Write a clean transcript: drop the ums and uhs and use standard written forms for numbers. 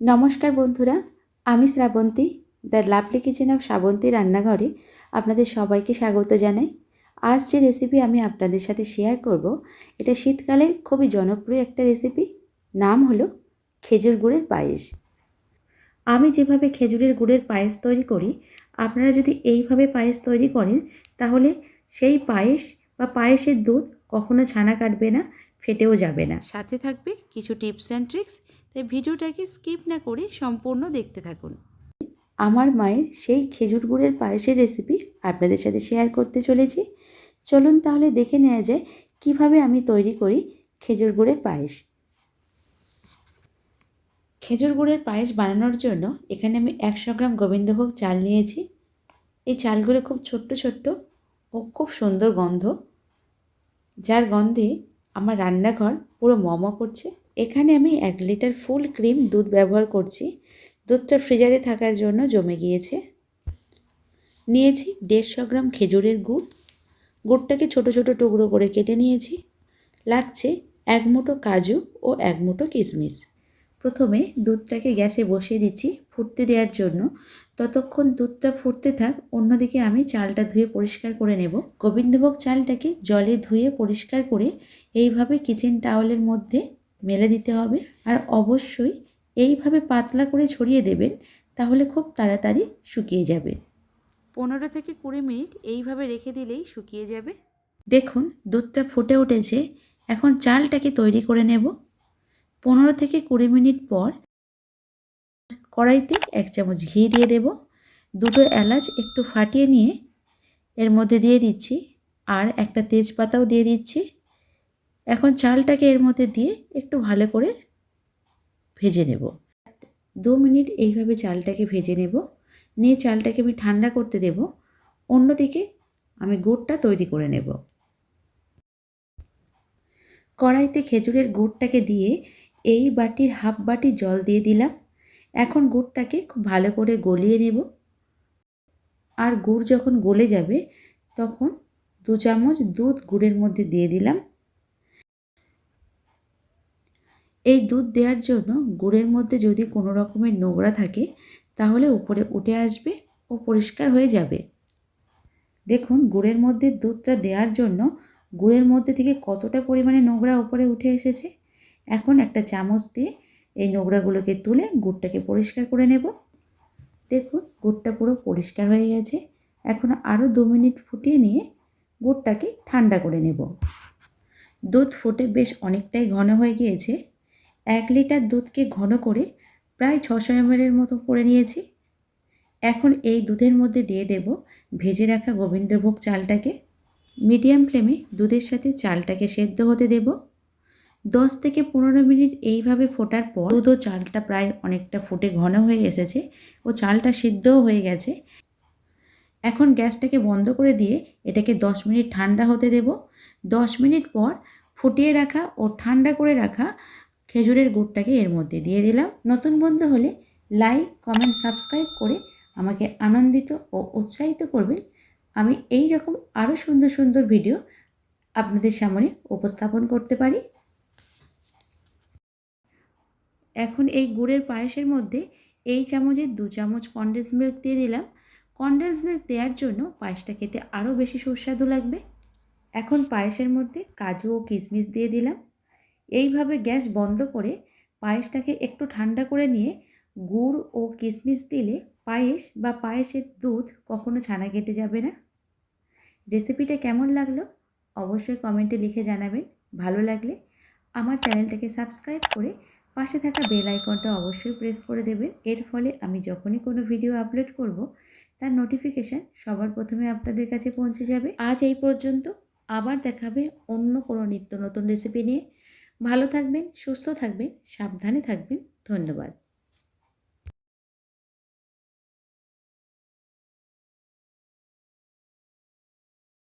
নমস্কার বন্ধুরা, আমি Shrabanti the lovely kitchen of Shrabanti রান্নাঘরে আপনাদের সবাইকে স্বাগত জানাই। আজ যে রেসিপি আমি আপনাদের সাথে শেয়ার করব, এটা শীতকালের খুবই জনপ্রিয় একটা রেসিপি। নাম হলো খেজুর গুড়ের পায়েস। আমি যেভাবে খেজুরের গুড়ের পায়েস তৈরি করি, আপনারা যদি এইভাবে পায়েস তৈরি করেন তাহলে সেই পায়েস বা পায়েসের দুধ কখনো ছানা কাটবে না, ফেটেও যাবে না। সাথে থাকবে কিছু টিপস অ্যান্ড ট্রিক্স, তাই ভিডিওটাকে স্কিপ না করে সম্পূর্ণ দেখতে থাকুন। আমার মায়ের সেই খেজুর গুড়ের পায়েসের রেসিপি আপনাদের সাথে শেয়ার করতে চলেছি। চলুন তাহলে দেখে নেওয়া যায় কিভাবে আমি তৈরি করি খেজুর গুড়ের পায়েস। খেজুর গুড়ের পায়েস বানানোর জন্য এখানে আমি 100 গ্রাম গোবিন্দভোগ চাল নিয়েছি। এই চালগুলো খুব ছোট্ট ছোট্ট ও খুব সুন্দর গন্ধ, যার গন্ধে আমার রান্নাঘর পুরো ম করছে। এখানে আমি 1 লিটার ফুল ক্রিম দুধ ব্যবহার করছি। দুধটা ফ্রিজারে থাকার জন্য জমে গিয়েছে। নিয়েছি 150 গ্রাম খেজুরের গুড়। গুড়টাকে ছোট ছোট টুকরো করে কেটে নিয়েছি। লাগছে 1 মুঠো কাজু ও 1 মুঠো কিশমিশ। প্রথমে দুধটাকে গ্যাসে বসিয়ে দিচ্ছি ফুটতে দেওয়ার জন্য। ততক্ষণ দুধটা ফুটতে থাক, অন্যদিকে আমি চালটা ধুয়ে পরিষ্কার করে নেব। গোবিন্দভোগ চালটাকে জলে ধুয়ে পরিষ্কার করে এইভাবে কিচেন টাওয়েলের মধ্যে মেলে দিতে হবে। আর অবশ্যই এইভাবে পাতলা করে ছড়িয়ে দেবেন, তাহলে খুব তাড়াতাড়ি শুকিয়ে যাবে। 15 থেকে 20 মিনিট এইভাবে রেখে দিলেই শুকিয়ে যাবে। দেখুন দুধটা ফুটে উঠেছে। এখন চালটাকে তৈরি করে নেব। 15 থেকে 20 মিনিট পর কড়াইতে 1 চামচ ঘি দিয়ে দেব। 2টো এলাচ একটু ফাটিয়ে নিয়ে এর মধ্যে দিয়ে দিচ্ছি, আর একটা তেজপাতাও দিয়ে দিচ্ছি। এখন চালটাকে এর মধ্যে দিয়ে একটু ভালো করে ভেজে নেব। 2 মিনিট এইভাবে চালটাকে ভেজে নেব। নিয়ে চালটাকে আমি ঠান্ডা করতে দেব। অন্যদিকে আমি গুড়টা তৈরি করে নেব। কড়াইতে খেজুরের গুড়টাকে দিয়ে এই বাটির হাফ বাটি জল দিয়ে দিলাম। এখন গুড়টাকে খুব ভালো করে গলিয়ে নেব। আর গুড় যখন গলে যাবে তখন 2 চামচ দুধ গুড়ের মধ্যে দিয়ে দিলাম। এই দুধ দেওয়ার জন্য গুড়ের মধ্যে যদি কোনো রকমের নোংরা থাকে তাহলে উপরে উঠে আসবে ও পরিষ্কার হয়ে যাবে। দেখুন গুড়ের মধ্যে দুধটা দেওয়ার জন্য গুড়ের মধ্যে থেকে কতটা পরিমাণে নোংরা উপরে উঠে এসেছে। এখন একটা চামচ দিয়ে এই নোংরাগুলোকে তুলে গুড়টাকে পরিষ্কার করে নেব। দেখুন গুড়টা পুরো পরিষ্কার হয়ে গেছে। এখন আরও 2 মিনিট ফুটিয়ে নিয়ে গুড়টাকে ঠান্ডা করে নেব। দুধ ফুটে বেশ অনেকটাই ঘন হয়ে গিয়েছে। 1 লিটার দুধকে ঘন করে প্রায় 600 ml মতো করে নিয়েছি। এখন এই দুধের মধ্যে দিয়ে দেব ভেজে রাখা গোবিন্দভোগ চালটাকে। মিডিয়াম ফ্লেমে দুধের সাথে চালটাকে সেদ্ধ হতে দেব। 10 থেকে 15 মিনিট এইভাবে ফোটার পর দুধ ও চালটা প্রায় অনেকটা ফুটে ঘন হয়ে এসেছে ও চালটা সিদ্ধও হয়ে গেছে। এখন গ্যাসটাকে বন্ধ করে দিয়ে এটাকে 10 মিনিট ঠান্ডা হতে দেব। 10 মিনিট পর ফুটিয়ে রাখা ও ঠান্ডা করে রাখা খেজুরের গুড়টাকে এর মধ্যে দিয়ে দিলাম। নতুন বন্ধু হলে লাইক, কমেন্ট, সাবস্ক্রাইব করে আমাকে আনন্দিত ও উৎসাহিত করবেন। আমি এই রকম আরও সুন্দর সুন্দর ভিডিও আপনাদের সামনে উপস্থাপন করতে পারি। এখন এই গুড়ের পায়েসের মধ্যে এই চামচের 2 চামচ কনডেন্স মিল্ক দিয়ে দিলাম। কনডেন্স মিল্ক দেওয়ার জন্য পায়েসটা খেতে আরও বেশি সুস্বাদু লাগবে। এখন পায়েসের মধ্যে কাজু ও কিশমিশ দিয়ে দিলাম। এইভাবে গ্যাস বন্ধ করে পায়েসটাকে একটু ঠান্ডা করে নিয়ে গুড় ও কিশমিশ দিলে পায়েস বা পায়েসের দুধ কখনো ছানা কেটে যাবে না। রেসিপিটা কেমন লাগলো অবশ্যই কমেন্টে লিখে জানাবেন। ভালো লাগলে আমার চ্যানেলটাকে সাবস্ক্রাইব করে পাশে থাকা বেল আইকনটা অবশ্যই প্রেস করে দেবেন। এর ফলে আমি যখনই কোনো ভিডিও আপলোড করব তার নোটিফিকেশান সবার প্রথমে আপনাদের কাছে পৌঁছে যাবে। আজ এই পর্যন্ত, আবার দেখাবে অন্য কোনো নিত্য নতুন রেসিপি নিয়ে। ভালো থাকবেন, সুস্থ থাকবেন, সাবধানে থাকবেন। ধন্যবাদ।